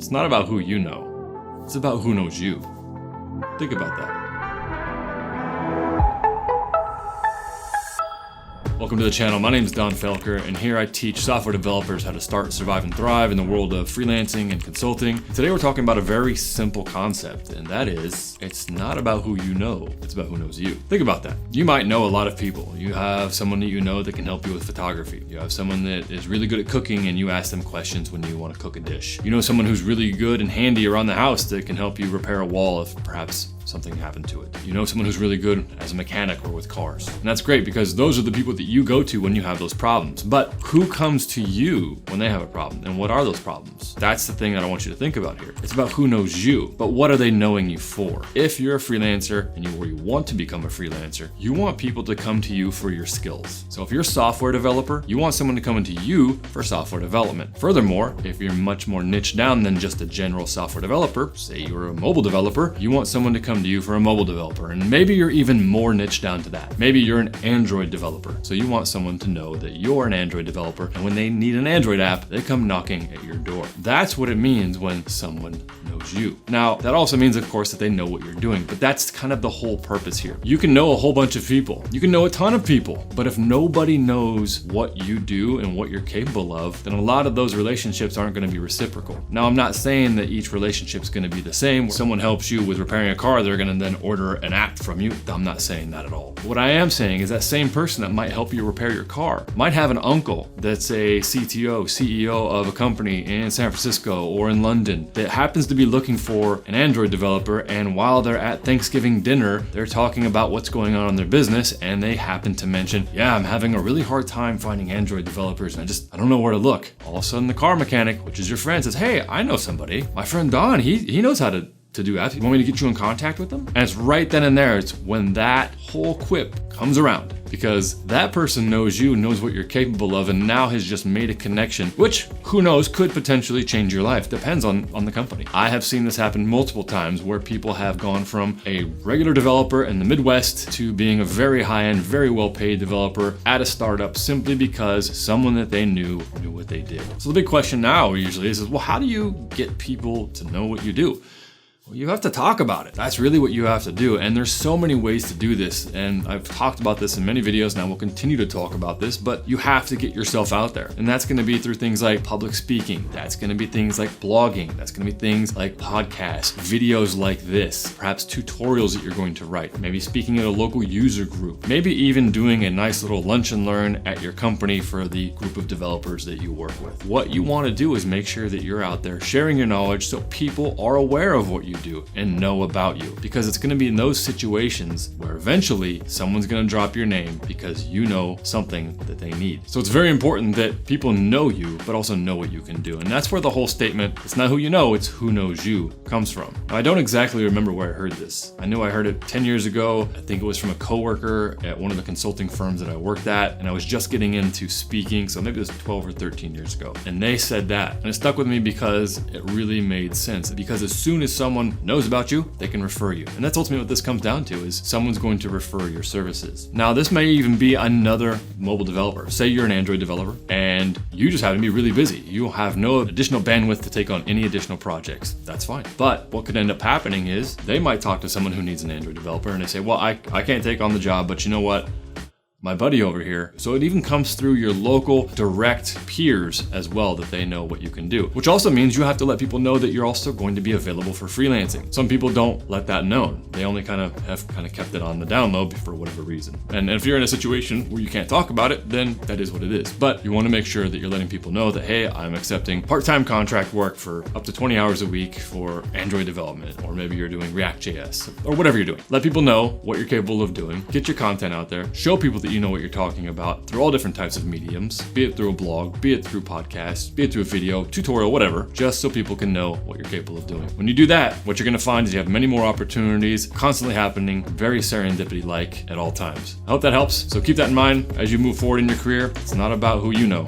It's not about who you know. It's about who knows you. Think about that. Welcome to the channel. My name is Don Felker, and here I teach software developers how to start, survive, and thrive in the world of freelancing and consulting. Today we're talking about a very simple concept, and that is, it's not about who you know, it's about who knows you. Think about that. You might know a lot of people. You have someone that you know that can help you with photography. You have someone that is really good at cooking, and you ask them questions when you want to cook a dish. You know someone who's really good and handy around the house that can help you repair a wall if perhaps something happened to it. You know someone who's really good as a mechanic or with cars. And that's great because those are the people that you go to when you have those problems. But who comes to you when they have a problem? And what are those problems? That's the thing that I want you to think about here. It's about who knows you, but what are they knowing you for? If you're a freelancer and you want to become a freelancer, you want people to come to you for your skills. So if you're a software developer, you want someone to come into you for software development. Furthermore, if you're much more niche down than just a general software developer, say you're a mobile developer, you want someone to come to you for a mobile developer. And maybe you're even more niche down to that. Maybe you're an Android developer. So you want someone to know that you're an Android developer, and when they need an Android app, they come knocking at your door. That's what it means when someone knows you. Now, that also means, of course, that they know what you're doing, but that's kind of the whole purpose here. You can know a whole bunch of people. You can know a ton of people, but if nobody knows what you do and what you're capable of, then a lot of those relationships aren't going to be reciprocal. Now, I'm not saying that each relationship is going to be the same. Someone helps you with repairing a car, they're going to then order an app from you. I'm not saying that at all. What I am saying is that same person that might help you repair your car might have an uncle that's a CTO, CEO of a company in San Francisco or in London that happens to be looking for an Android developer, and while they're at Thanksgiving dinner, they're talking about what's going on in their business, and they happen to mention, yeah, I'm having a really hard time finding Android developers, and I don't know where to look. All of a sudden the car mechanic, which is your friend, says, hey, I know somebody. My friend Don, he knows how to do apps. You want me to get you in contact with them? And it's right then and there, it's when that whole quip comes around, because that person knows you, knows what you're capable of, and now has just made a connection, which, who knows, could potentially change your life. Depends on the company. I have seen this happen multiple times where people have gone from a regular developer in the Midwest to being a very high-end, very well-paid developer at a startup simply because someone that they knew what they did. So the big question now usually is, well, how do you get people to know what you do? Well, you have to talk about it. That's really what you have to do. And there's so many ways to do this. And I've talked about this in many videos, and I will continue to talk about this, but you have to get yourself out there. And that's going to be through things like public speaking. That's going to be things like blogging. That's going to be things like podcasts, videos like this, perhaps tutorials that you're going to write, maybe speaking at a local user group, maybe even doing a nice little lunch and learn at your company for the group of developers that you work with. What you want to do is make sure that you're out there sharing your knowledge so people are aware of what you do and know about you, because it's going to be in those situations where eventually someone's going to drop your name because you know something that they need. So it's very important that people know you, but also know what you can do. And that's where the whole statement, it's not who you know, it's who knows you, comes from. Now, I don't exactly remember where I heard this. I know I heard it 10 years ago. I think it was from a coworker at one of the consulting firms that I worked at, and I was just getting into speaking, so maybe it was 12 or 13 years ago. And they said that, and it stuck with me because it really made sense. Because as soon as someone knows about you, they can refer you. And that's ultimately what this comes down to, is someone's going to refer your services. Now, this may even be another mobile developer. Say you're an Android developer and you just happen to be really busy. You have no additional bandwidth to take on any additional projects. That's fine. But what could end up happening is they might talk to someone who needs an Android developer, and they say, well, I can't take on the job, but you know what? My buddy over here. So it even comes through your local direct peers as well, that they know what you can do, which also means you have to let people know that you're also going to be available for freelancing. Some people don't let that known. They only have kept it on the down low for whatever reason. And if you're in a situation where you can't talk about it, then that is what it is. But you want to make sure that you're letting people know that, hey, I'm accepting part-time contract work for up to 20 hours a week for Android development, or maybe you're doing React.js, or whatever you're doing. Let people know what you're capable of doing. Get your content out there. Show people that you know what you're talking about through all different types of mediums, be it through a blog, be it through podcasts, be it through a video, tutorial, whatever, just so people can know what you're capable of doing. When you do that, what you're going to find is you have many more opportunities constantly happening, very serendipity-like at all times. I hope that helps. So keep that in mind as you move forward in your career. It's not about who you know,